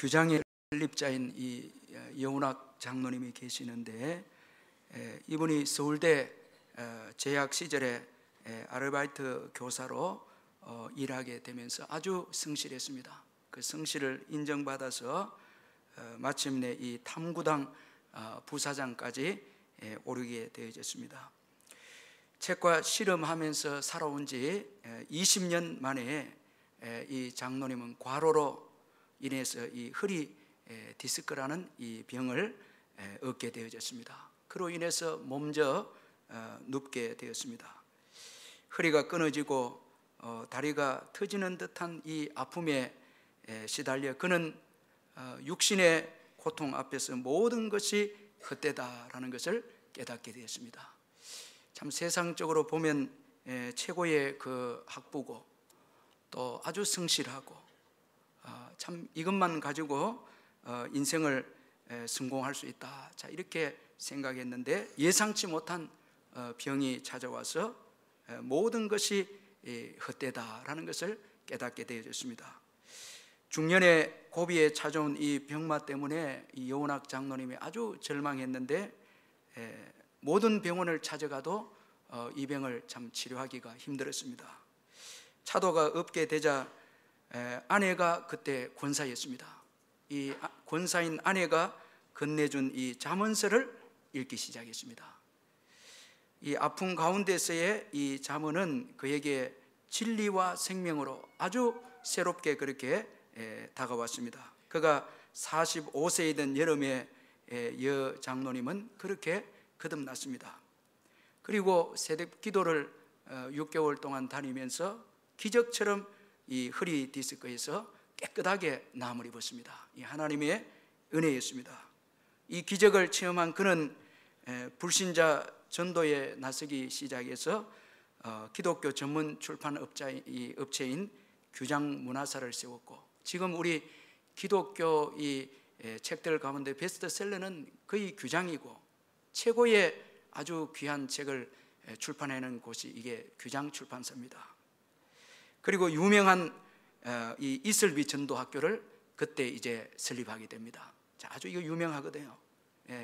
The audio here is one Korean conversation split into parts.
규장의 설립자인 이 여운학 장로님이 계시는데, 이분이 서울대 재학 시절에 아르바이트 교사로 일하게 되면서 아주 성실했습니다. 그 성실을 인정받아서 마침내 이 탐구당 부사장까지 오르게 되어졌습니다. 책과 실험하면서 살아온 지 20년 만에 이 장로님은 과로로 인해서 이 허리 디스크라는 이 병을 얻게 되어졌습니다. 그로 인해서 몸져 눕게 되었습니다. 허리가 끊어지고 다리가 터지는 듯한 이 아픔에 시달려 그는 육신의 고통 앞에서 모든 것이 헛되다라는 것을 깨닫게 되었습니다. 참 세상적으로 보면 최고의 그 학부고 또 아주 성실하고 참 이것만 가지고 인생을 성공할 수 있다, 자 이렇게 생각했는데 예상치 못한 병이 찾아와서 모든 것이 헛되다라는 것을 깨닫게 되어졌습니다. 중년의 고비에 찾아온 이 병마 때문에 이 여운학 장로님이 아주 절망했는데 모든 병원을 찾아가도 이 병을 참 치료하기가 힘들었습니다. 차도가 없게 되자 아내가 그때 권사였습니다. 이 권사인 아내가 건네준 이 잠언서를 읽기 시작했습니다. 이 아픔 가운데서의 이 잠언은 그에게 진리와 생명으로 아주 새롭게 그렇게 다가왔습니다. 그가 45세이 된 여름에 여 장로님은 그렇게 거듭났습니다. 그리고 새벽 기도를 6개월 동안 다니면서 기적처럼 이 허리 디스크에서 깨끗하게 나음을 입었습니다. 이 하나님의 은혜였습니다. 이 기적을 체험한 그는 불신자 전도에 나서기 시작해서 기독교 전문 출판 업체인 규장 문화사를 세웠고, 지금 우리 기독교 이 책들 가운데 베스트셀러는 거의 규장이고 최고의 아주 귀한 책을 출판하는 곳이 이게 규장 출판사입니다. 그리고 유명한 이 이슬비 전도학교를 그때 이제 설립하게 됩니다. 자, 아주 이거 유명하거든요.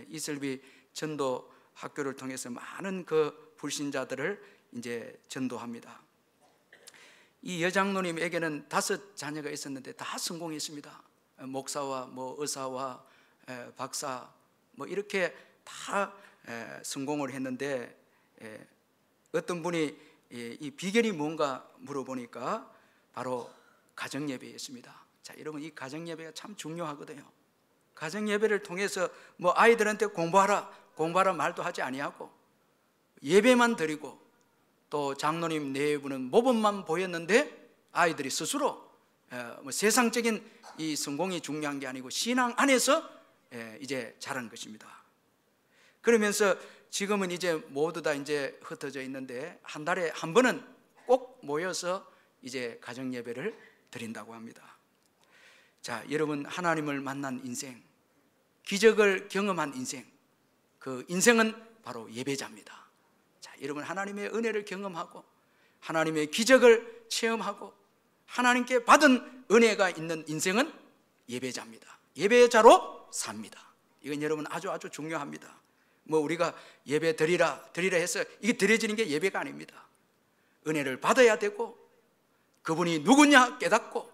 이슬비 전도학교를 통해서 많은 그 불신자들을 이제 전도합니다. 이 여장로님에게는 5 자녀가 있었는데 다 성공했습니다. 목사와 뭐 의사와 박사 뭐 이렇게 다 성공을 했는데, 어떤 분이 이 비결이 뭔가 물어보니까 바로 가정예배였습니다. 자, 여러분 이 가정예배가 참 중요하거든요. 가정예배를 통해서 뭐 아이들한테 공부하라 말도 하지 아니하고 예배만 드리고, 또 장로님 내부는 모범만 보였는데 아이들이 스스로 뭐 세상적인 이 성공이 중요한 게 아니고 신앙 안에서 이제 자란 것입니다. 그러면서 지금은 이제 모두 다 이제 흩어져 있는데 한 달에 한 번은 꼭 모여서 이제 가정 예배를 드린다고 합니다. 자, 여러분 하나님을 만난 인생, 기적을 경험한 인생, 그 인생은 바로 예배자입니다. 자, 여러분 하나님의 은혜를 경험하고 하나님의 기적을 체험하고 하나님께 받은 은혜가 있는 인생은 예배자입니다. 예배자로 삽니다. 이건 여러분 아주 중요합니다. 뭐 우리가 예배 드리라 해서 이게 드려지는 게 예배가 아닙니다. 은혜를 받아야 되고 그분이 누구냐 깨닫고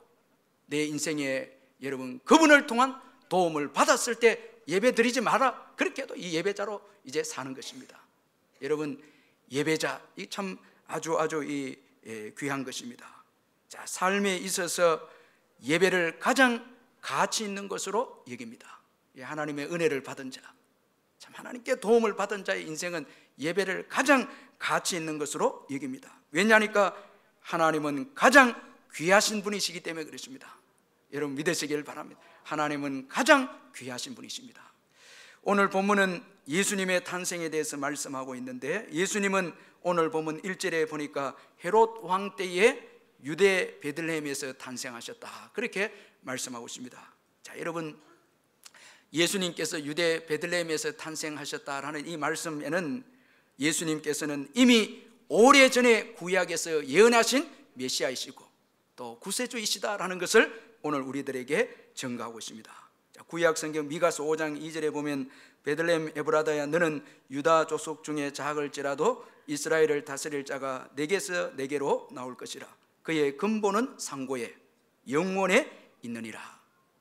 내 인생에 여러분 그분을 통한 도움을 받았을 때 예배 드리지 마라, 그렇게 해도 이 예배자로 이제 사는 것입니다. 여러분 예배자 이 참 아주 이 귀한 것입니다. 자, 삶에 있어서 예배를 가장 가치 있는 것으로 여깁니다. 하나님의 은혜를 받은 자, 참 하나님께 도움을 받은 자의 인생은 예배를 가장 가치 있는 것으로 여깁니다. 왜냐하니까 하나님은 가장 귀하신 분이시기 때문에 그렇습니다. 여러분 믿으시길 바랍니다. 하나님은 가장 귀하신 분이십니다. 오늘 본문은 예수님의 탄생에 대해서 말씀하고 있는데, 예수님은 오늘 본문 1절에 보니까 헤롯 왕 때에 유대 베들레헴에서 탄생하셨다, 그렇게 말씀하고 있습니다. 자, 여러분 예수님께서 유대 베들레헴에서 탄생하셨다라는 이 말씀에는 예수님께서는 이미 오래전에 구약에서 예언하신 메시아이시고 또 구세주이시다라는 것을 오늘 우리들에게 증거하고 있습니다. 구약 성경 미가서 5장 2절에 보면 베들레헴 에브라다야 너는 유다 족속 중에 작을지라도 이스라엘을 다스릴 자가 내게서 내게로 나올 것이라. 그의 근본은 상고에 영원에 있느니라.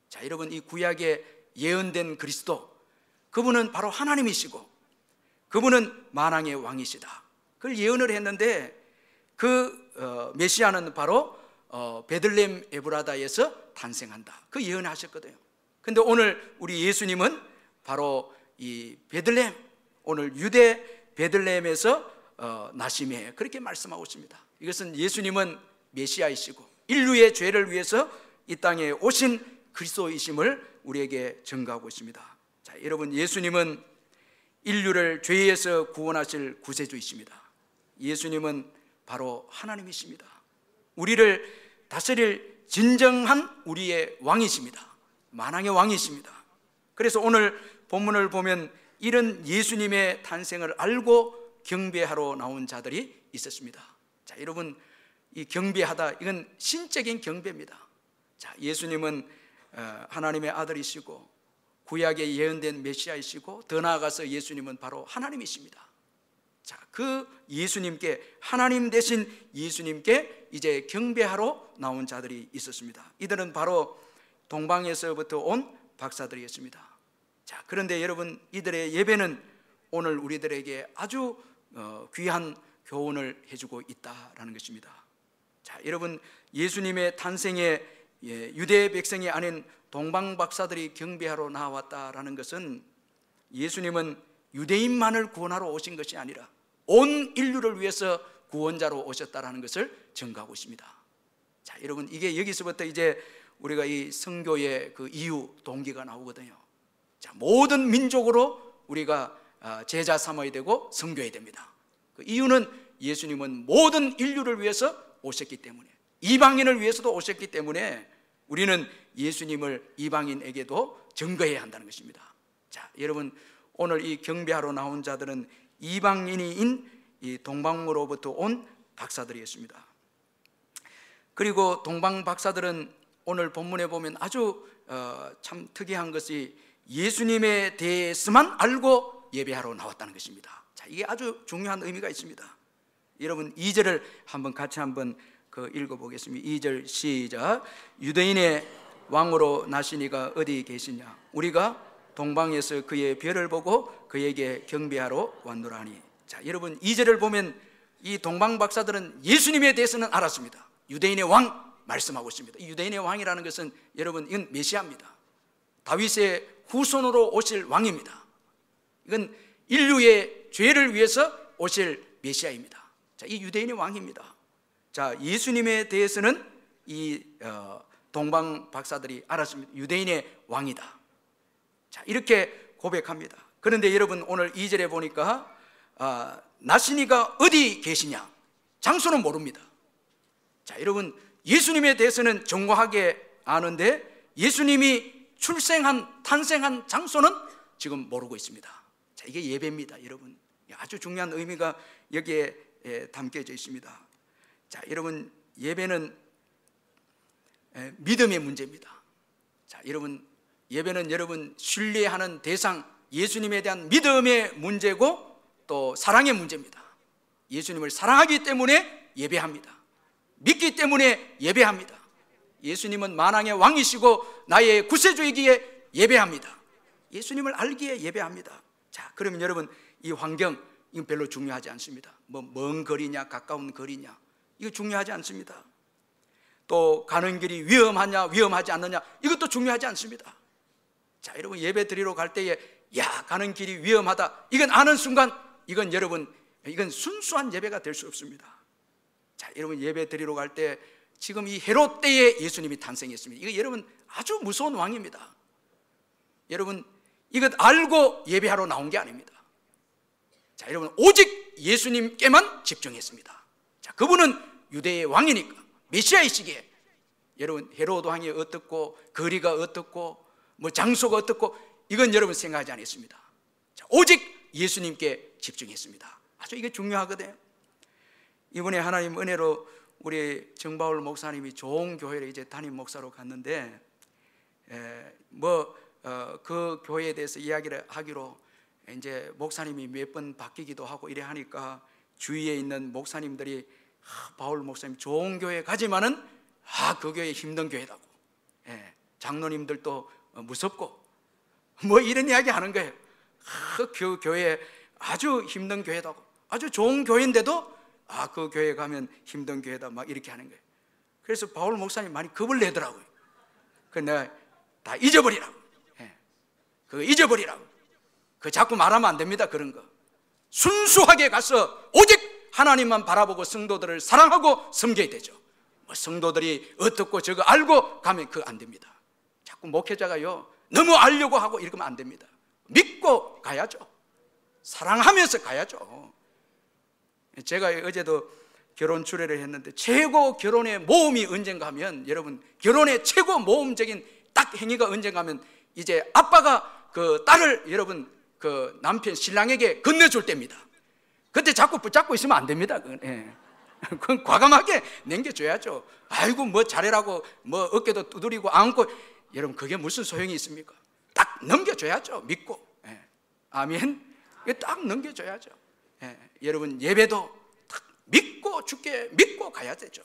자, 여러분, 이 구약에 예언된 그리스도, 그분은 바로 하나님이시고 그분은 만왕의 왕이시다. 그걸 예언을 했는데 그 메시아는 바로 베들레헴 에브라다에서 탄생한다. 그 예언하셨거든요. 근데 오늘 우리 예수님은 바로 이 베들레헴, 오늘 유대 베들레헴에서 나심에 그렇게 말씀하고 있습니다. 이것은 예수님은 메시아이시고 인류의 죄를 위해서 이 땅에 오신 그리스도이심을 우리에게 증거하고 있습니다. 자, 여러분, 예수님은 인류를 죄에서 구원하실 구세주이십니다. 예수님은 바로 하나님이십니다. 우리를 다스릴 진정한 우리의 왕이십니다. 만왕의 왕이십니다. 그래서 오늘 본문을 보면 이런 예수님의 탄생을 알고 경배하러 나온 자들이 있었습니다. 자, 여러분, 이 경배하다, 이건 신적인 경배입니다. 자, 예수님은 하나님의 아들이시고 구약에 예언된 메시아이시고 더 나아가서 예수님은 바로 하나님이십니다. 자, 그 예수님께, 하나님 대신 예수님께 이제 경배하러 나온 자들이 있었습니다. 이들은 바로 동방에서부터 온 박사들이었습니다. 자, 그런데 여러분, 이들의 예배는 오늘 우리들에게 아주 귀한 교훈을 해주고 있다라는 것입니다. 자, 여러분, 예수님의 탄생에 유대 백성이 아닌 동방 박사들이 경배하러 나왔다라는 것은 예수님은 유대인만을 구원하러 오신 것이 아니라 온 인류를 위해서 구원자로 오셨다라는 것을 증거하고 있습니다. 자, 여러분, 이게 여기서부터 이제 우리가 이 선교의 그 이유, 동기가 나오거든요. 자, 모든 민족으로 우리가 제자 삼아야 되고 선교해야 됩니다. 그 이유는 예수님은 모든 인류를 위해서 오셨기 때문에, 이방인을 위해서도 오셨기 때문에 우리는 예수님을 이방인에게도 증거해야 한다는 것입니다. 자, 여러분, 오늘 이 경배하러 나온 자들은 이방인인 이 동방으로부터 온 박사들이었습니다. 그리고 동방 박사들은 오늘 본문에 보면 아주 참 특이한 것이 예수님에 대해서만 알고 예배하러 나왔다는 것입니다. 자, 이게 아주 중요한 의미가 있습니다. 여러분, 2절을 같이 읽어보겠습니다. 2절 시작. 유대인의 왕으로 나시니가 어디 계시냐? 우리가 동방에서 그의 별을 보고 그에게 경배하러 왔노라니. 자, 여러분, 2절을 보면 이 동방 박사들은 예수님에 대해서는 알았습니다. 유대인의 왕 말씀하고 있습니다. 이 유대인의 왕이라는 것은 여러분, 이건 메시아입니다. 다윗의 후손으로 오실 왕입니다. 이건 인류의 죄를 위해서 오실 메시아입니다. 자, 이 유대인의 왕입니다. 자, 예수님에 대해서는 이 동방 박사들이 알았습니다. 유대인의 왕이다. 자, 이렇게 고백합니다. 그런데 여러분, 오늘 2절에 보니까 나시니가 어디 계시냐? 장소는 모릅니다. 자, 여러분, 예수님에 대해서는 정확하게 아는데 예수님이 탄생한 장소는 지금 모르고 있습니다. 자, 이게 예배입니다, 여러분. 아주 중요한 의미가 여기에 담겨져 있습니다. 자, 여러분, 예배는 믿음의 문제입니다. 자, 여러분, 예배는 여러분 신뢰하는 대상, 예수님에 대한 믿음의 문제고 또 사랑의 문제입니다. 예수님을 사랑하기 때문에 예배합니다. 믿기 때문에 예배합니다. 예수님은 만왕의 왕이시고 나의 구세주이기에 예배합니다. 예수님을 알기에 예배합니다. 자, 그러면 여러분, 이 환경, 이건 별로 중요하지 않습니다. 먼 거리냐 가까운 거리냐, 이거 중요하지 않습니다. 또 가는 길이 위험하냐 위험하지 않느냐, 이것도 중요하지 않습니다. 자, 여러분, 예배 드리러 갈 때에 가는 길이 위험하다, 이건 아는 순간 이건 여러분, 이건 순수한 예배가 될 수 없습니다. 자, 여러분, 예배 드리러 갈 때 지금 이 헤롯 때에 예수님이 탄생했습니다. 이거 여러분 아주 무서운 왕입니다. 여러분, 이것 알고 예배하러 나온 게 아닙니다. 자, 여러분, 오직 예수님께만 집중했습니다. 자, 그분은 유대의 왕이니까, 메시아이시기에 여러분, 헤롯 왕이 어떻고 거리가 어떻고 장소가 어떻고 이건 여러분 생각하지 않았습니다. 자, 오직 예수님께 집중했습니다. 아주 이게 중요하거든요. 이번에 하나님 은혜로 우리 정바울 목사님이 좋은 교회를 이제 담임 목사로 갔는데 그 교회에 대해서 이야기를 하기로 이제 목사님이 몇 번 바뀌기도 하고 이래 하니까 주위에 있는 목사님들이 바울 목사님 좋은 교회 가지만은 그 교회 힘든 교회다고, 장로님들도 무섭고 뭐 이런 이야기 하는 거예요. 그 교회 아주 힘든 교회다고, 아주 좋은 교회인데도 그 교회 가면 힘든 교회다 막 이렇게 하는 거예요. 그래서 바울 목사님 많이 겁을 내더라고요. 그래서 내가 다 잊어버리라고, 그거 잊어버리라고. 그 자꾸 말하면 안 됩니다. 그런 거 순수하게 가서 오직 하나님만 바라보고 성도들을 사랑하고 섬겨야 되죠. 뭐 성도들이 어떻고 저거 알고 가면 그거 안 됩니다. 자꾸 목회자가요 너무 알려고 하고 이러면 안 됩니다. 믿고 가야죠. 사랑하면서 가야죠. 제가 어제도 결혼 주례를 했는데 최고 결혼의 모험이 언젠가 하면, 여러분 결혼의 최고 모험적인 딱 행위가 언젠가 하면 이제 아빠가 그 딸을 여러분 그 남편 신랑에게 건네줄 때입니다. 그때 자꾸 붙잡고 있으면 안 됩니다. 그건 과감하게 남겨줘야죠. 아이고 뭐 잘해라고 뭐 어깨도 두드리고 안고, 여러분 그게 무슨 소용이 있습니까? 딱 넘겨줘야죠. 믿고. 아멘. 딱 넘겨줘야죠. 여러분 예배도 딱 믿고 죽게 믿고 가야 되죠.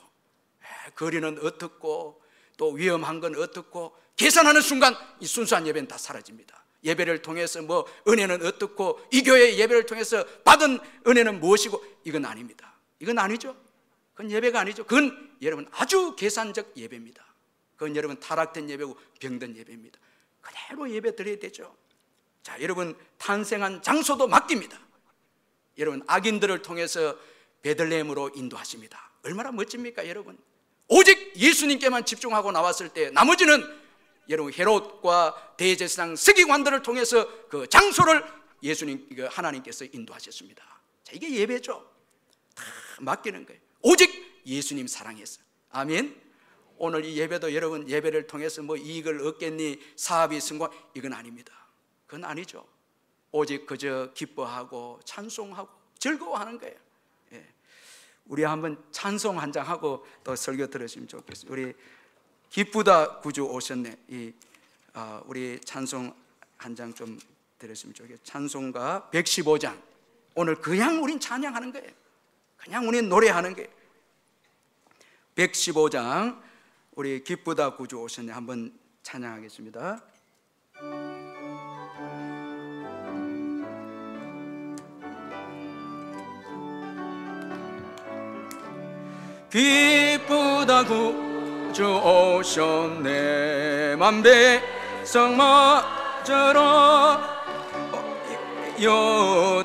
거리는 어떻고 또 위험한 건 어떻고 계산하는 순간 이 순수한 예배는 다 사라집니다. 예배를 통해서 뭐 은혜는 어떻고 이 교회의 예배를 통해서 받은 은혜는 무엇이고, 이건 아닙니다. 이건 아니죠. 그건 예배가 아니죠. 그건 여러분 아주 계산적 예배입니다. 그건 여러분 타락된 예배고 병든 예배입니다. 그대로 예배 드려야 되죠. 자, 여러분 탄생한 장소도 맡깁니다. 여러분 악인들을 통해서 베들레헴으로 인도하십니다. 얼마나 멋집니까 여러분. 오직 예수님께만 집중하고 나왔을 때 나머지는 여러분 헤롯과 대제사장 서기관들을 통해서 그 장소를 예수님 하나님께서 인도하셨습니다. 자, 이게 예배죠. 다 맡기는 거예요. 오직 예수님 사랑해서. 아멘. 오늘 이 예배도 여러분 예배를 통해서 뭐 이익을 얻겠니, 사업이 성공, 이건 아닙니다. 그건 아니죠. 오직 그저 기뻐하고 찬송하고 즐거워하는 거예요. 우리 한번 찬송 한 장 하고 또 설교 들으시면 좋겠어요. 우리 기쁘다 구주 오셨네. 우리 찬송 한 장 좀 들으시면 좋겠어요. 찬송가 115장. 오늘 그냥 우린 찬양하는 거예요. 그냥 우린 노래하는 거예요. 115장 우리 기쁘다 구주 오셨네 한번 찬양하겠습니다. 기쁘다 구주 오셨네 만배성 맞으러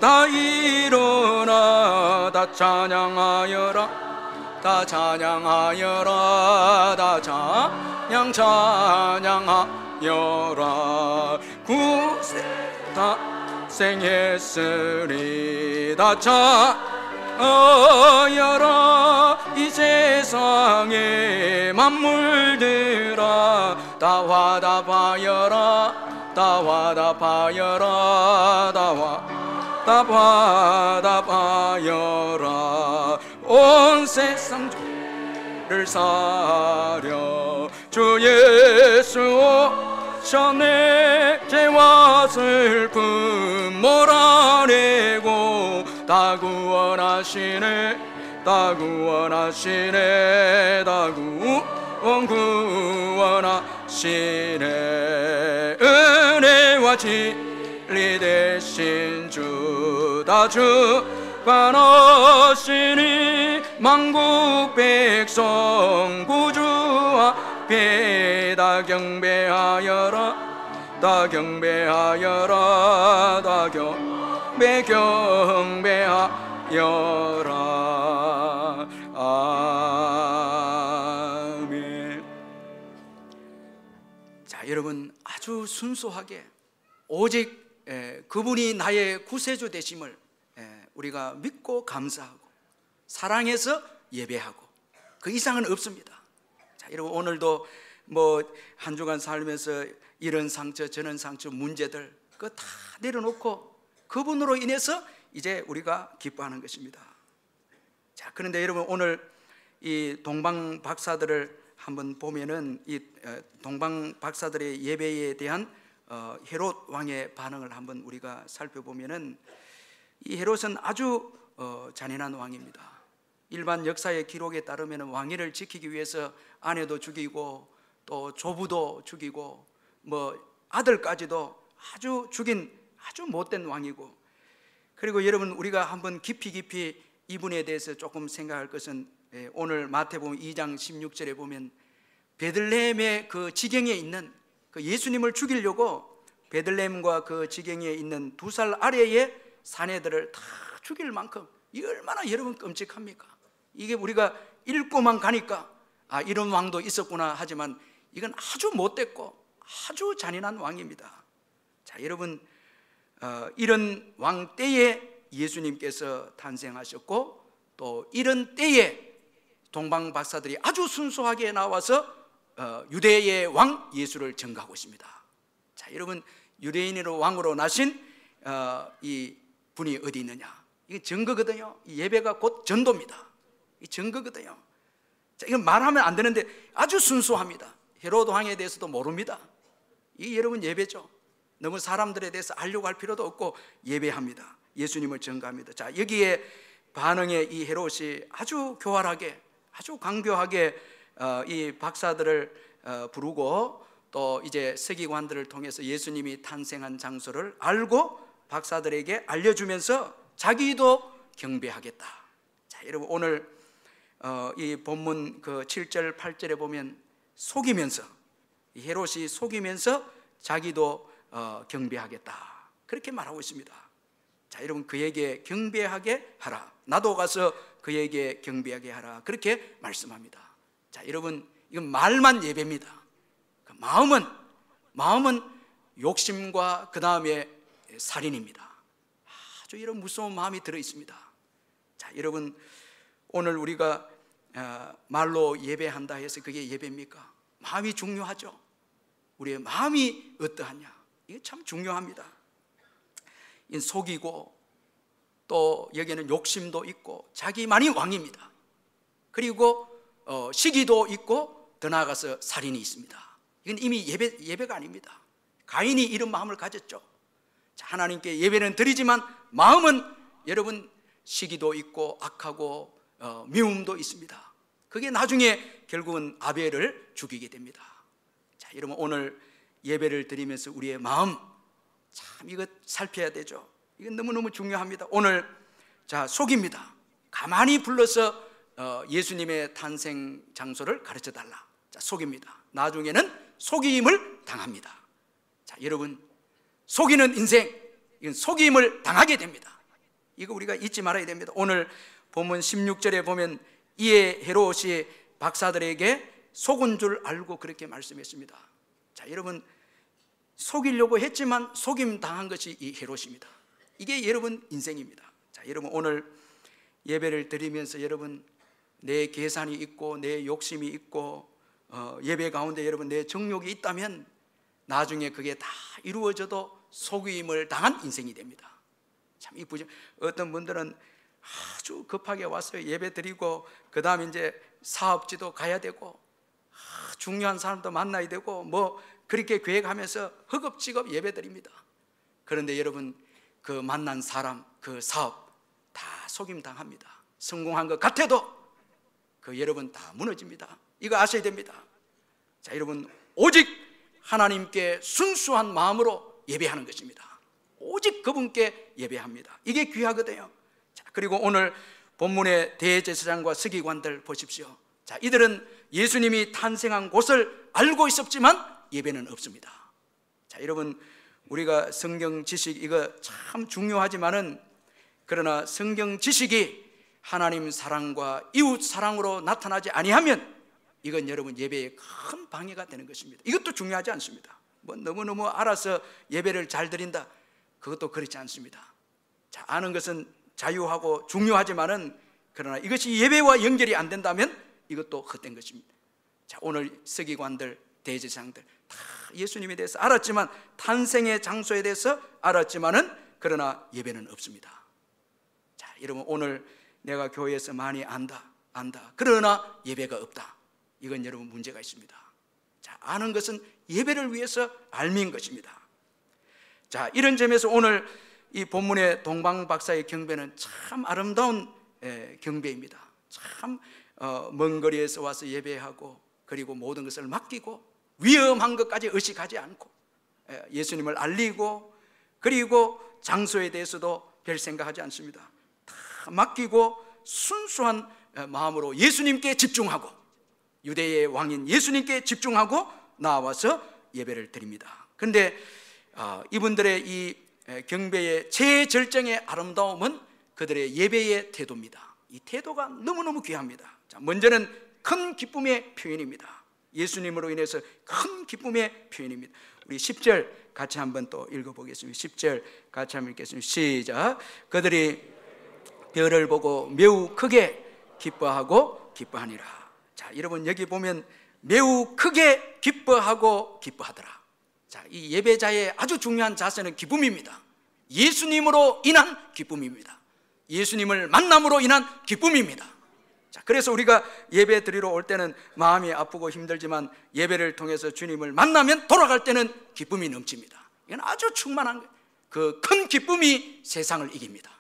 다 일어나 다 찬양하여라 다 찬양하여라 다 찬양하여라 구세 다 생했으리 다 찬양하여라 이 세상의 만물들아 다 화답하여라 다 화답하여라 다 화답하여라 온 세상 죄를 사려 주 예수 오셨네 죄와 슬픔 몰아내고 다 구원하시네 다 구원하시네 다 구원하시네 은혜와 진리 되신 주 다 주관하시니 만국 백성 구주 앞에 다 경배하여라 다 경배하여라 다 경배하여라 아멘. 자, 여러분 아주 순수하게 오직 그분이 나의 구세주 되심을 우리가 믿고 감사하고 사랑해서 예배하고 그 이상은 없습니다. 자, 여러분 오늘도 뭐 한 주간 살면서 이런 상처 저런 상처 문제들 그거 다 내려놓고 그분으로 인해서 이제 우리가 기뻐하는 것입니다. 자, 그런데 여러분 오늘 이 동방 박사들을 한번 보면은 이 동방 박사들의 예배에 대한 헤롯 왕의 반응을 한번 우리가 살펴보면은 이 헤롯은 아주 잔인한 왕입니다. 일반 역사의 기록에 따르면 왕위를 지키기 위해서 아내도 죽이고 또 조부도 죽이고 뭐 아들까지도 아주 죽인 아주 못된 왕이고, 그리고 여러분 우리가 한번 깊이 이분에 대해서 조금 생각할 것은 오늘 마태복음 2장 16절에 보면 베들레헴의 그 지경에 있는 그 예수님을 죽이려고 베들레헴과 그 지경에 있는 2살 아래의 사내들을 다 죽일 만큼, 이게 얼마나 여러분 끔찍합니까? 이게 우리가 읽고만 가니까 이런 왕도 있었구나 하지만 이건 아주 못됐고 아주 잔인한 왕입니다. 자, 여러분 이런 왕 때에 예수님께서 탄생하셨고 또 이런 때에 동방 박사들이 아주 순수하게 나와서 유대의 왕 예수를 전가하고 있습니다. 자, 여러분 유대인으로 왕으로 나신 이 분이 어디 있느냐? 이게 증거거든요. 이 예배가 곧 전도입니다. 이 증거거든요. 자, 이건 말하면 안 되는데 아주 순수합니다. 헤로드 왕에 대해서도 모릅니다. 이게 여러분 예배죠. 너무 사람들에 대해서 알려고 할 필요도 없고 예배합니다. 예수님을 전가합니다. 자, 여기에 반응의 이 헤롯이 아주 교활하게 아주 강교하게 이 박사들을 부르고 또 이제 서기관들을 통해서 예수님이 탄생한 장소를 알고 박사들에게 알려주면서 자기도 경배하겠다. 자, 여러분 오늘 이 본문 그 7절 8절에 보면 속이면서, 이 헤롯이 속이면서 자기도 경배하겠다 그렇게 말하고 있습니다. 자, 여러분 그에게 경배하게 하라, 나도 가서 그에게 경배하게 하라 그렇게 말씀합니다. 자, 여러분 이건 말만 예배입니다. 그 마음은 욕심과 그 다음에 살인입니다. 아주 이런 무서운 마음이 들어 있습니다. 자, 여러분 오늘 우리가 말로 예배한다 해서 그게 예배입니까? 마음이 중요하죠. 우리의 마음이 어떠하냐, 이게 참 중요합니다. 이 속이고 또 여기에는 욕심도 있고 자기만이 왕입니다. 그리고 시기도 있고 더 나아가서 살인이 있습니다. 이건 이미 예배가 아닙니다. 가인이 이런 마음을 가졌죠. 자, 하나님께 예배는 드리지만 마음은 여러분 시기도 있고 악하고 미움도 있습니다. 그게 나중에 결국은 아벨을 죽이게 됩니다. 자, 여러분 오늘 예배를 드리면서 우리의 마음 참 이거 살펴야 되죠. 이건 너무너무 중요합니다. 오늘 자 속입니다. 가만히 불러서 예수님의 탄생 장소를 가르쳐 달라. 자, 속입니다. 나중에는 속임을 당합니다. 자, 여러분 속이는 인생, 이건 속임을 당하게 됩니다. 이거 우리가 잊지 말아야 됩니다. 오늘 본문 16절에 보면 이에 헤롯이 박사들에게 속은 줄 알고 그렇게 말씀했습니다. 자, 여러분 속이려고 했지만 속임 당한 것이 이 헤롯입니다. 이게 여러분 인생입니다. 자, 여러분 오늘 예배를 드리면서 여러분 내 계산이 있고 내 욕심이 있고 예배 가운데 여러분 내 정욕이 있다면 나중에 그게 다 이루어져도 속임을 당한 인생이 됩니다. 참 이쁘죠. 어떤 분들은 아주 급하게 와서 예배 드리고 그 다음 이제 사업지도 가야 되고 중요한 사람도 만나야 되고 뭐 그렇게 계획하면서 허겁지겁 예배 드립니다. 그런데 여러분 그 만난 사람, 그 사업 다 속임 당합니다. 성공한 것 같아도 그 여러분 다 무너집니다. 이거 아셔야 됩니다. 자, 여러분 오직 하나님께 순수한 마음으로 예배하는 것입니다. 오직 그분께 예배합니다. 이게 귀하거든요. 자, 그리고 오늘 본문의 대제사장과 서기관들 보십시오. 자, 이들은 예수님이 탄생한 곳을 알고 있었지만 예배는 없습니다. 자, 여러분 우리가 성경 지식 이거 참 중요하지만은 그러나 성경 지식이 하나님 사랑과 이웃 사랑으로 나타나지 아니하면 이건 여러분 예배에 큰 방해가 되는 것입니다. 이것도 중요하지 않습니다. 뭐 너무너무 알아서 예배를 잘 드린다, 그것도 그렇지 않습니다. 자, 아는 것은 자유하고 중요하지만은 그러나 이것이 예배와 연결이 안 된다면 이것도 헛된 것입니다. 자, 오늘 서기관들, 대제사장들 다 예수님에 대해서 알았지만 탄생의 장소에 대해서 알았지만은 그러나 예배는 없습니다. 자, 여러분 오늘 내가 교회에서 많이 안다, 안다. 그러나 예배가 없다. 이건 여러분 문제가 있습니다. 자, 아는 것은 예배를 위해서 알미인 것입니다. 자, 이런 점에서 오늘 이 본문의 동방 박사의 경배는 참 아름다운 경배입니다. 참 먼 거리에서 와서 예배하고, 그리고 모든 것을 맡기고, 위험한 것까지 의식하지 않고, 예수님을 알리고, 그리고 장소에 대해서도 별 생각하지 않습니다. 다 맡기고 순수한 마음으로 예수님께 집중하고, 유대의 왕인 예수님께 집중하고 나와서 예배를 드립니다. 그런데 이분들의 이 경배의 최절정의 아름다움은 그들의 예배의 태도입니다. 이 태도가 너무너무 귀합니다. 자, 먼저는 큰 기쁨의 표현입니다. 예수님으로 인해서 큰 기쁨의 표현입니다. 우리 10절 같이 한번 또 읽어보겠습니다. 10절 같이 한번 읽겠습니다. 시작. 그들이 별을 보고 매우 크게 기뻐하고 기뻐하니라. 자, 여러분 여기 보면 매우 크게 기뻐하고 기뻐하더라. 자, 이 예배자의 아주 중요한 자세는 기쁨입니다. 예수님으로 인한 기쁨입니다. 예수님을 만남으로 인한 기쁨입니다. 자, 그래서 우리가 예배 드리러 올 때는 마음이 아프고 힘들지만 예배를 통해서 주님을 만나면 돌아갈 때는 기쁨이 넘칩니다. 이건 아주 충만한 그 큰 기쁨이 세상을 이깁니다.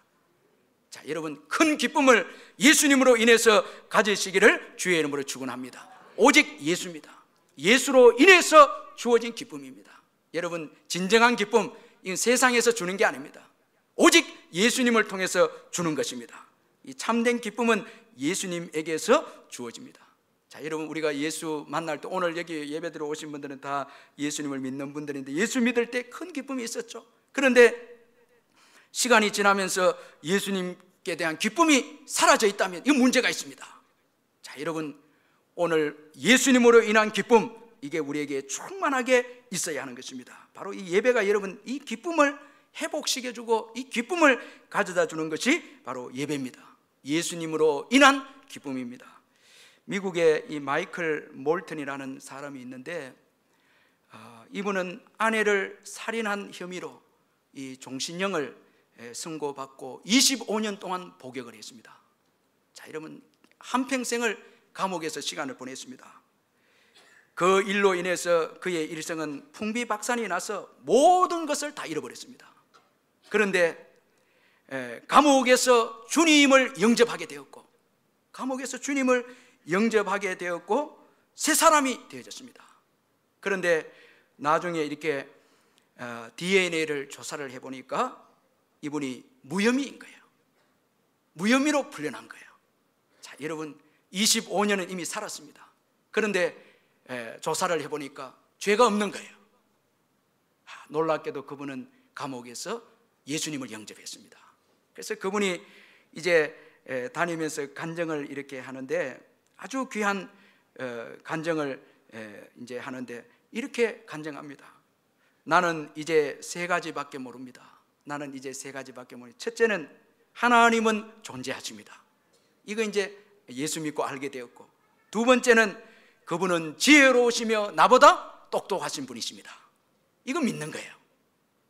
자, 여러분 큰 기쁨을 예수님으로 인해서 가지시기를 주의 이름으로 축원합니다. 오직 예수입니다. 예수로 인해서 주어진 기쁨입니다. 여러분 진정한 기쁨, 이건 세상에서 주는 게 아닙니다. 오직 예수님을 통해서 주는 것입니다. 이 참된 기쁨은 예수님에게서 주어집니다. 자, 여러분 우리가 예수 만날 때, 오늘 여기 예배드려 오신 분들은 다 예수님을 믿는 분들인데 예수 믿을 때 큰 기쁨이 있었죠. 그런데 시간이 지나면서 예수님께 대한 기쁨이 사라져 있다면 이 문제가 있습니다. 자, 여러분 오늘 예수님으로 인한 기쁨, 이게 우리에게 충만하게 있어야 하는 것입니다. 바로 이 예배가 여러분 이 기쁨을 회복시켜주고 이 기쁨을 가져다 주는 것이 바로 예배입니다. 예수님으로 인한 기쁨입니다. 미국에 이 마이클 몰튼이라는 사람이 있는데 이분은 아내를 살인한 혐의로 이 종신형을 선고받고 25년 동안 복역을 했습니다. 자, 여러분 한평생을 감옥에서 시간을 보냈습니다. 그 일로 인해서 그의 일생은 풍비박산이 나서 모든 것을 다 잃어버렸습니다. 그런데 감옥에서 주님을 영접하게 되었고, 감옥에서 주님을 영접하게 되었고 새 사람이 되어졌습니다. 그런데 나중에 이렇게 DNA를 조사를 해보니까 이분이 무혐의인 거예요. 무혐의로 풀려난 거예요. 자, 여러분 25년은 이미 살았습니다. 그런데 조사를 해보니까 죄가 없는 거예요. 놀랍게도 그분은 감옥에서 예수님을 영접했습니다. 그래서 그분이 이제 다니면서 간증을 이렇게 하는데 아주 귀한 간증을 이제 하는데 이렇게 간증합니다. 나는 이제 세 가지밖에 모릅니다. 나는 이제 세 가지밖에 모릅니다. 첫째는 하나님은 존재하십니다. 이거 이제 예수 믿고 알게 되었고, 두 번째는 그분은 지혜로우시며 나보다 똑똑하신 분이십니다. 이거 믿는 거예요.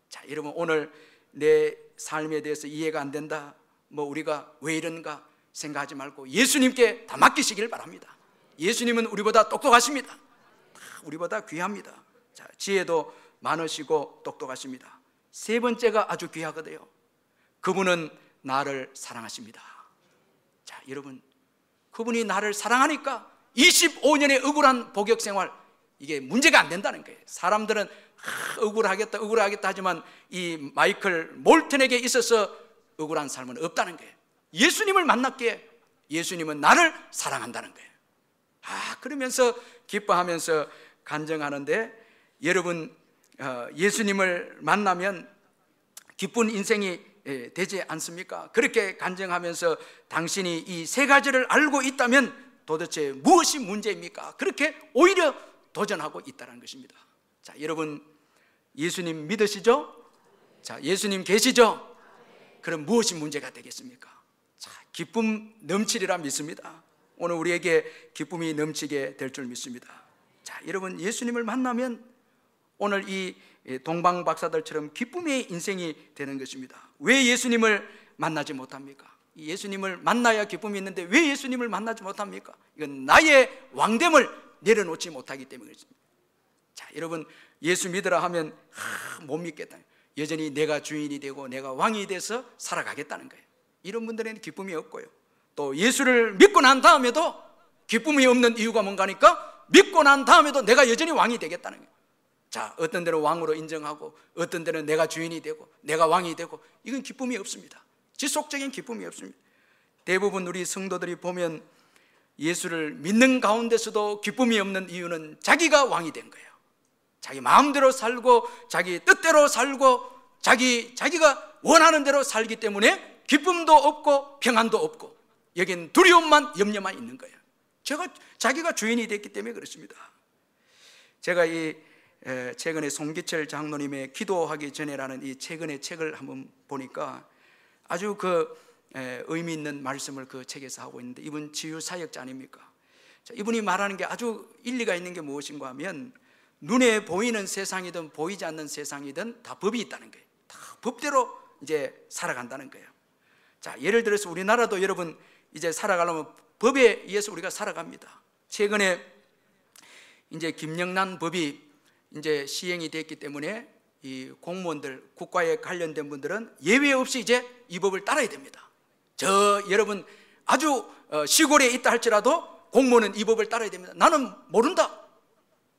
자, 여러분 오늘 내 삶에 대해서 이해가 안 된다, 뭐 우리가 왜 이런가 생각하지 말고 예수님께 다 맡기시길 바랍니다. 예수님은 우리보다 똑똑하십니다. 다 우리보다 귀합니다. 자, 지혜도 많으시고 똑똑하십니다. 세 번째가 아주 귀하거든요. 그분은 나를 사랑하십니다. 자, 여러분 그분이 나를 사랑하니까 25년의 억울한 복역 생활, 이게 문제가 안 된다는 거예요. 사람들은 억울하겠다 하지만 이 마이클 몰튼에게 있어서 억울한 삶은 없다는 거예요. 예수님을 만났기에 예수님은 나를 사랑한다는 거예요. 그러면서 기뻐하면서 간증하는데, 여러분 예수님을 만나면 기쁜 인생이 되지 않습니까? 그렇게 간증하면서 당신이 이 세 가지를 알고 있다면 도대체 무엇이 문제입니까? 그렇게 오히려 도전하고 있다는 것입니다. 자, 여러분 예수님 믿으시죠? 자, 예수님 계시죠? 그럼 무엇이 문제가 되겠습니까? 자, 기쁨 넘치리라 믿습니다. 오늘 우리에게 기쁨이 넘치게 될 줄 믿습니다. 자, 여러분 예수님을 만나면 오늘 이 동방 박사들처럼 기쁨의 인생이 되는 것입니다. 왜 예수님을 만나지 못합니까? 예수님을 만나야 기쁨이 있는데 왜 예수님을 만나지 못합니까? 이건 나의 왕됨을 내려놓지 못하기 때문에 그렇습니다. 자, 여러분, 예수 믿으라 하면 못 믿겠다. 여전히 내가 주인이 되고 내가 왕이 돼서 살아가겠다는 거예요. 이런 분들에는 기쁨이 없고요. 또 예수를 믿고 난 다음에도 기쁨이 없는 이유가 뭔가 하니까 믿고 난 다음에도 내가 여전히 왕이 되겠다는 거예요. 자, 어떤 데는 왕으로 인정하고 어떤 데는 내가 주인이 되고 내가 왕이 되고, 이건 기쁨이 없습니다. 지속적인 기쁨이 없습니다. 대부분 우리 성도들이 보면 예수를 믿는 가운데서도 기쁨이 없는 이유는 자기가 왕이 된 거예요. 자기 마음대로 살고 자기 뜻대로 살고 자기가 원하는 대로 살기 때문에 기쁨도 없고 평안도 없고, 여긴 두려움만 염려만 있는 거예요. 자기가 주인이 됐기 때문에 그렇습니다. 제가 최근에 송기철 장로님의 기도하기 전에라는 이 최근의 책을 한번 보니까 아주 의미 있는 말씀을 그 책에서 하고 있는데, 이분 치유사역자 아닙니까? 자, 이분이 말하는 게 아주 일리가 있는 게 무엇인가 하면, 눈에 보이는 세상이든 보이지 않는 세상이든 다 법이 있다는 거예요. 다 법대로 이제 살아간다는 거예요. 자, 예를 들어서 우리나라도 여러분 이제 살아가려면 법에 의해서 우리가 살아갑니다. 최근에 이제 김영란 법이 이제 시행이 됐기 때문에 이 공무원들, 국가에 관련된 분들은 예외 없이 이제 이 법을 따라야 됩니다. 여러분 아주 시골에 있다 할지라도 공무원은 이 법을 따라야 됩니다. 나는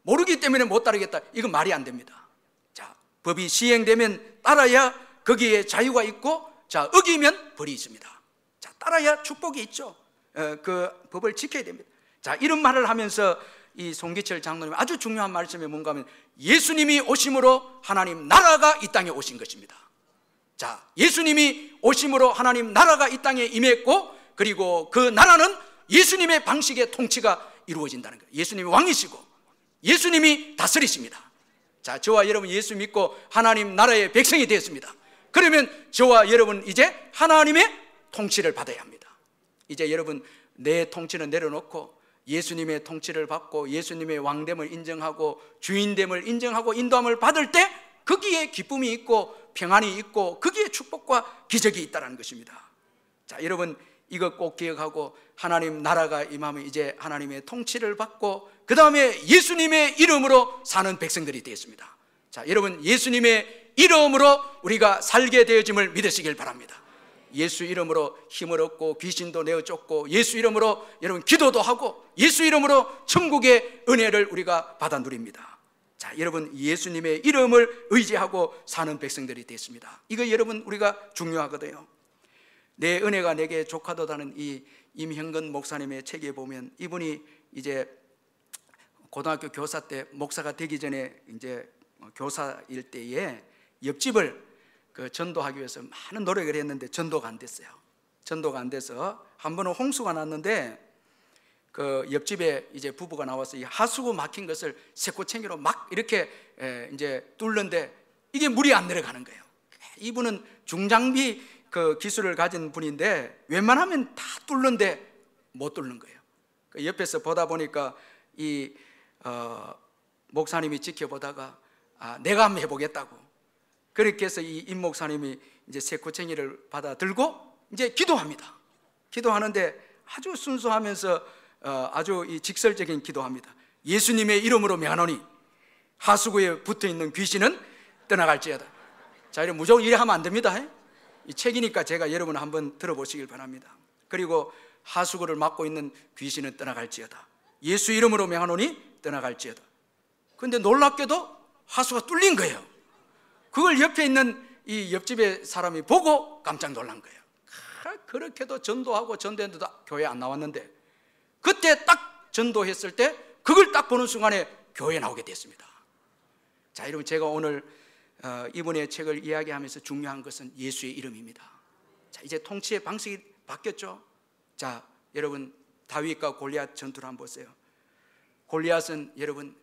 모르기 때문에 못 따르겠다, 이건 말이 안 됩니다. 자, 법이 시행되면 따라야 거기에 자유가 있고, 자, 어기면 벌이 있습니다. 자, 따라야 축복이 있죠. 그 법을 지켜야 됩니다. 자, 이런 말을 하면서 이 송기철 장로님 아주 중요한 말씀이 뭔가 하면, 예수님이 오심으로 하나님 나라가 이 땅에 오신 것입니다. 자, 예수님이 오심으로 하나님 나라가 이 땅에 임했고, 그리고 그 나라는 예수님의 방식의 통치가 이루어진다는 거예요. 예수님이 왕이시고 예수님이 다스리십니다. 자, 저와 여러분 예수 믿고 하나님 나라의 백성이 되었습니다. 그러면 저와 여러분 이제 하나님의 통치를 받아야 합니다. 이제 여러분 내 통치는 내려놓고 예수님의 통치를 받고 예수님의 왕됨을 인정하고 주인됨을 인정하고 인도함을 받을 때 거기에 기쁨이 있고 평안이 있고 거기에 축복과 기적이 있다는 것입니다. 자, 여러분 이거 꼭 기억하고, 하나님 나라가 임하면 이제 하나님의 통치를 받고 그 다음에 예수님의 이름으로 사는 백성들이 되었습니다. 자, 여러분 예수님의 이름으로 우리가 살게 되어짐을 믿으시길 바랍니다. 예수 이름으로 힘을 얻고 귀신도 내어 쫓고, 예수 이름으로 여러분 기도도 하고, 예수 이름으로 천국의 은혜를 우리가 받아 누립니다. 자, 여러분 예수님의 이름을 의지하고 사는 백성들이 됐습니다. 이거 여러분 우리가 중요하거든요. 내 은혜가 내게 족하도다는 이 임형근 목사님의 책에 보면, 이분이 이제 고등학교 교사 때 목사가 되기 전에 이제 교사일 때에 옆집을 전도하기 위해서 많은 노력을 했는데 전도가 안 됐어요. 전도가 안 돼서 한 번은 홍수가 났는데 그 옆집에 이제 부부가 나와서 이 하수구 막힌 것을 새꼬챙이로 막 이렇게 이제 뚫는데 이게 물이 안 내려가는 거예요. 이분은 중장비 그 기술을 가진 분인데 웬만하면 다 뚫는데 못 뚫는 거예요. 그 옆에서 보다 보니까 이 목사님이 지켜보다가 내가 한번 해보겠다고, 그렇게 해서 이 임 목사님이 이제 새꼬챙이를 받아 들고 이제 기도합니다. 기도하는데 아주 순수하면서 아주 이 직설적인 기도합니다. 예수님의 이름으로 명하노니 하수구에 붙어있는 귀신은 떠나갈지어다. 자, 이런 무조건 이래 하면 안 됩니다. 이 책이니까 제가 여러분 한번 들어보시길 바랍니다. 그리고 하수구를 막고 있는 귀신은 떠나갈지어다. 예수 이름으로 명하노니 떠나갈지어다. 그런데 놀랍게도 하수가 뚫린 거예요. 그걸 옆에 있는 이 옆집의 사람이 보고 깜짝 놀란 거예요. 그렇게도 전도하고 전도했는데도 교회 안 나왔는데, 그때 딱 전도했을 때 그걸 딱 보는 순간에 교회에 나오게 됐습니다. 자, 여러분 제가 오늘 이분의 책을 이야기하면서 중요한 것은 예수의 이름입니다. 자, 이제 통치의 방식이 바뀌었죠. 자, 여러분 다윗과 골리앗 전투를 한번 보세요. 골리앗은 여러분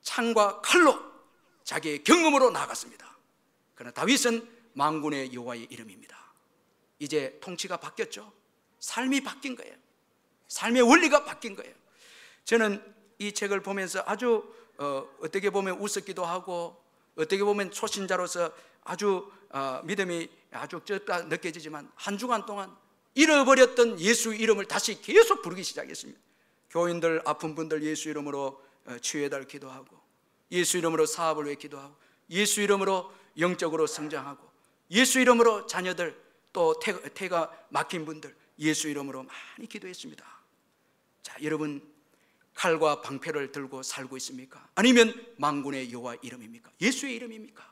창과 칼로 자기의 경험으로 나아갔습니다. 그러나 다윗은 만군의 여호와의 이름입니다. 이제 통치가 바뀌었죠. 삶이 바뀐 거예요. 삶의 원리가 바뀐 거예요. 저는 이 책을 보면서 아주 어떻게 보면 웃었기도 하고, 어떻게 보면 초신자로서 아주 믿음이 아주 적다 느껴지지만, 한 주간 동안 잃어버렸던 예수 이름을 다시 계속 부르기 시작했습니다. 교인들, 아픈 분들 예수 이름으로 치유해달 기도하고, 예수 이름으로 사업을 위해 기도하고, 예수 이름으로 영적으로 성장하고, 예수 이름으로 자녀들, 또 태가 막힌 분들 예수 이름으로 많이 기도했습니다. 자, 여러분, 칼과 방패를 들고 살고 있습니까? 아니면 만군의 여호와 이름입니까? 예수의 이름입니까?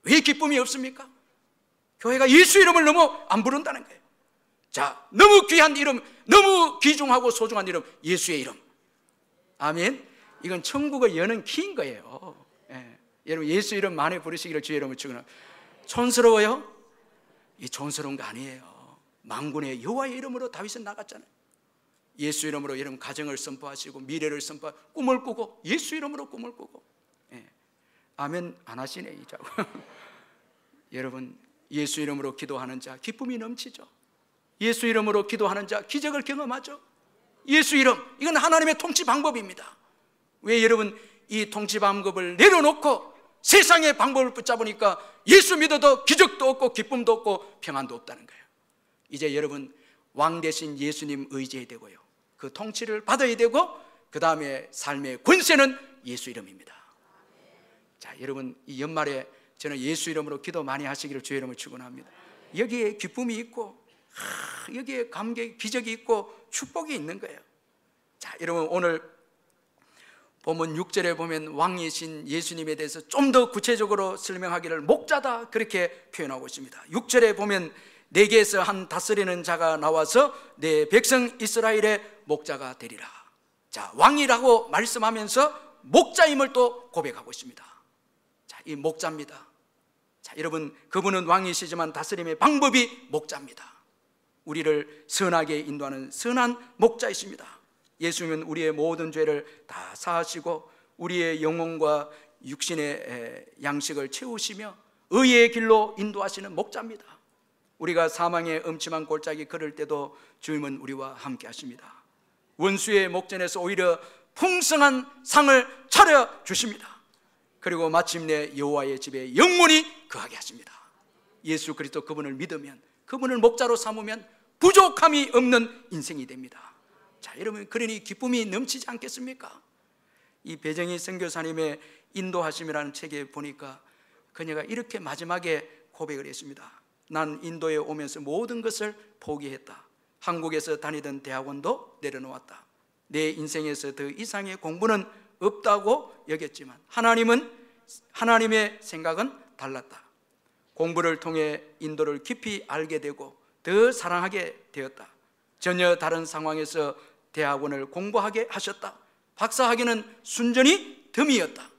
왜 기쁨이 없습니까? 교회가 예수 이름을 너무 안 부른다는 거예요. 자, 너무 귀한 이름, 너무 귀중하고 소중한 이름, 예수의 이름. 아멘. 이건 천국을 여는 키인 거예요. 예. 여러분, 예수 이름 많이 부르시기를 주의 이름을 축원합니다. 촌스러워요? 이 촌스러운 거 아니에요. 만군의 여호와의 이름으로 다윗은 나갔잖아요. 예수 이름으로 여러분 가정을 선포하시고, 미래를 선포하고, 꿈을 꾸고, 예수 이름으로 꿈을 꾸고. 예. 아멘 안 하시네 이 자고. 여러분, 예수 이름으로 기도하는 자 기쁨이 넘치죠. 예수 이름으로 기도하는 자 기적을 경험하죠. 예수 이름, 이건 하나님의 통치 방법입니다. 왜 여러분 이 통치 방법을 내려놓고 세상의 방법을 붙잡으니까 예수 믿어도 기적도 없고 기쁨도 없고 평안도 없다는 거예요. 이제 여러분 왕 대신 예수님 의지해야 되고요, 그 통치를 받아야 되고, 그 다음에 삶의 권세는 예수 이름입니다. 자, 여러분, 이 연말에 저는 예수 이름으로 기도 많이 하시기를 주의 이름을 축원합니다. 여기에 기쁨이 있고, 여기에 감격, 기적이 있고 축복이 있는 거예요. 자, 여러분, 오늘 본문 6절에 보면 왕이신 예수님에 대해서 좀 더 구체적으로 설명하기를 목자다 그렇게 표현하고 있습니다. 6절에 보면 내게서 한 다스리는 자가 나와서 내 백성 이스라엘의 목자가 되리라. 자, 왕이라고 말씀하면서 목자임을 또 고백하고 있습니다. 자, 이 목자입니다. 자, 여러분, 그분은 왕이시지만 다스림의 방법이 목자입니다. 우리를 선하게 인도하는 선한 목자이십니다. 예수님은 우리의 모든 죄를 다 사하시고 우리의 영혼과 육신의 양식을 채우시며 의의 길로 인도하시는 목자입니다. 우리가 사망의 음침한 골짜기 걸을 때도 주님은 우리와 함께 하십니다. 원수의 목전에서 오히려 풍성한 상을 차려주십니다. 그리고 마침내 여호와의 집에 영원히 거하게 하십니다. 예수 그리스도 그분을 믿으면, 그분을 목자로 삼으면 부족함이 없는 인생이 됩니다. 자, 여러분, 그러니 기쁨이 넘치지 않겠습니까? 이 배정희 선교사님의 인도하심이라는 책에 보니까 그녀가 이렇게 마지막에 고백을 했습니다. 난 인도에 오면서 모든 것을 포기했다. 한국에서 다니던 대학원도 내려놓았다. 내 인생에서 더 이상의 공부는 없다고 여겼지만 하나님의 생각은 달랐다. 공부를 통해 인도를 깊이 알게 되고 더 사랑하게 되었다. 전혀 다른 상황에서 대학원을 공부하게 하셨다. 박사학위는 순전히 덤이었다.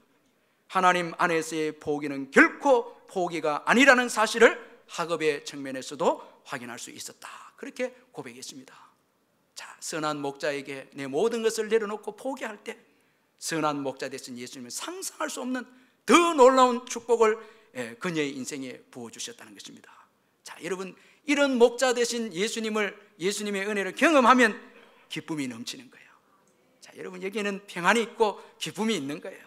하나님 안에서의 포기는 결코 포기가 아니라는 사실을 학업의 측면에서도 확인할 수 있었다. 그렇게 고백했습니다. 자, 선한 목자에게 내 모든 것을 내려놓고 포기할 때 선한 목자 되신 예수님은 상상할 수 없는 더 놀라운 축복을 그녀의 인생에 부어주셨다는 것입니다. 자, 여러분, 이런 목자 되신 예수님의 은혜를 경험하면 기쁨이 넘치는 거예요. 자, 여러분, 여기에는 평안이 있고 기쁨이 있는 거예요.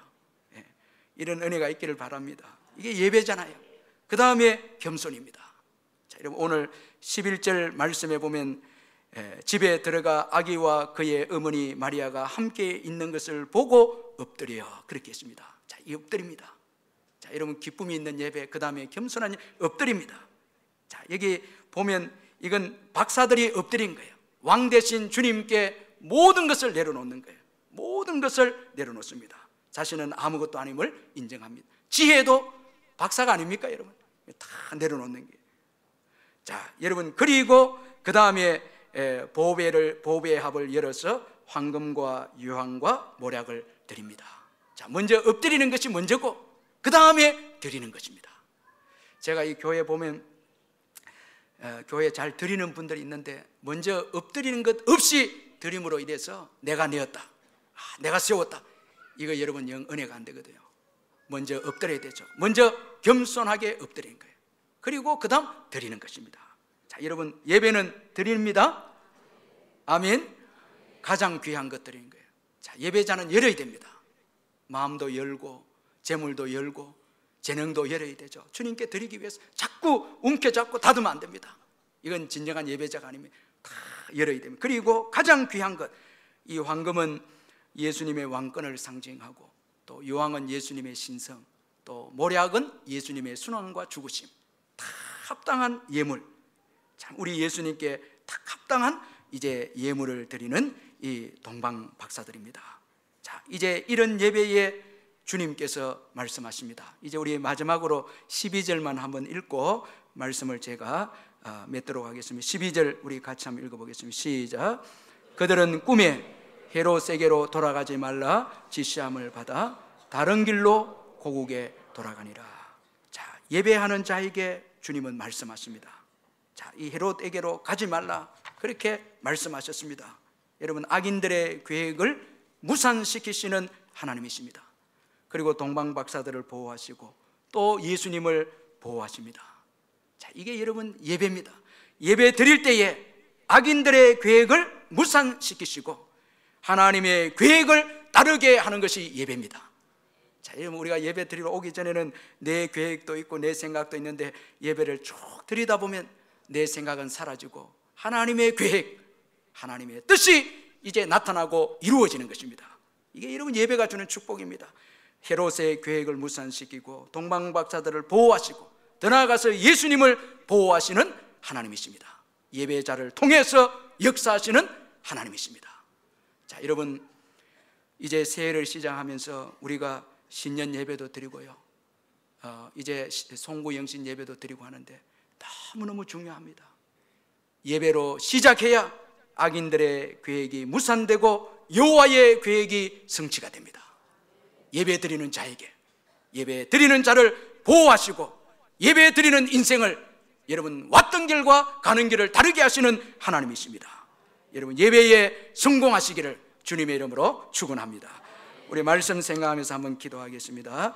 이런 은혜가 있기를 바랍니다. 이게 예배잖아요. 그 다음에 겸손입니다. 자, 여러분, 오늘 11절 말씀에 보면 집에 들어가 아기와 그의 어머니 마리아가 함께 있는 것을 보고 엎드려 그렇게 했습니다. 자, 이 엎드립니다. 자, 여러분, 기쁨이 있는 예배, 그 다음에 겸손한 엎드립니다. 자, 여기 보면 이건 박사들이 엎드린 거예요. 왕 대신 주님께 모든 것을 내려놓는 거예요. 모든 것을 내려놓습니다. 자신은 아무것도 아님을 인정합니다. 지혜도 박사가 아닙니까, 여러분? 다 내려놓는 게. 자, 여러분, 그리고 그 다음에 보배의 합을 열어서 황금과 유황과 모략을 드립니다. 자, 먼저 엎드리는 것이 먼저고 그 다음에 드리는 것입니다. 제가 이 교회 보면 교회 잘 드리는 분들이 있는데 먼저 엎드리는 것 없이 드림으로 인해서 내가 내었다, 내가 세웠다, 이거 여러분 영 은혜가 안 되거든요. 먼저 엎드려야 되죠. 먼저 겸손하게 엎드리는 거예요. 그리고 그 다음 드리는 것입니다. 자, 여러분, 예배는 드립니다. 아멘. 가장 귀한 것 드리는 거예요. 자, 예배자는 열어야 됩니다. 마음도 열고 재물도 열고 재능도 열어야 되죠. 주님께 드리기 위해서 자꾸 움켜잡고 닫으면 안 됩니다. 이건 진정한 예배자가 아닙니다. 열어야 됩니다. 그리고 가장 귀한 것, 이 황금은 예수님의 왕권을 상징하고, 또 여왕은 예수님의 신성, 또 모략은 예수님의 순환과 죽으심, 다 합당한 예물, 참 우리 예수님께 딱 합당한 이제 예물을 드리는 이 동방 박사들입니다. 자, 이제 이런 예배에 주님께서 말씀하십니다. 이제 우리 마지막으로 12절만 한번 읽고 말씀을 제가 맺도록 하겠습니다. 12절 우리 같이 한번 읽어보겠습니다. 시작. 그들은 꿈에 헤롯에게로 돌아가지 말라 지시함을 받아 다른 길로 고국에 돌아가니라. 자, 예배하는 자에게 주님은 말씀하십니다. 자, 이 헤롯에게로 가지 말라, 그렇게 말씀하셨습니다. 여러분, 악인들의 계획을 무산시키시는 하나님이십니다. 그리고 동방 박사들을 보호하시고 또 예수님을 보호하십니다. 자, 이게 여러분 예배입니다. 예배 드릴 때에 악인들의 계획을 무산시키시고 하나님의 계획을 따르게 하는 것이 예배입니다. 자, 여러분, 우리가 예배 드리러 오기 전에는 내 계획도 있고 내 생각도 있는데 예배를 쭉 드리다 보면 내 생각은 사라지고 하나님의 계획, 하나님의 뜻이 이제 나타나고 이루어지는 것입니다. 이게 여러분 예배가 주는 축복입니다. 헤롯의 계획을 무산시키고 동방박사들을 보호하시고 더 나아가서 예수님을 보호하시는 하나님이십니다. 예배자를 통해서 역사하시는 하나님이십니다. 자, 여러분, 이제 새해를 시작하면서 우리가 신년 예배도 드리고요, 이제 송구영신 예배도 드리고 하는데 너무너무 중요합니다. 예배로 시작해야 악인들의 계획이 무산되고 여호와의 계획이 성취가 됩니다. 예배 드리는 자에게, 예배 드리는 자를 보호하시고 예배 드리는 인생을 여러분 왔던 길과 가는 길을 다르게 하시는 하나님이십니다. 여러분, 예배에 성공하시기를 주님의 이름으로 축원합니다. 우리 말씀 생각하면서 한번 기도하겠습니다.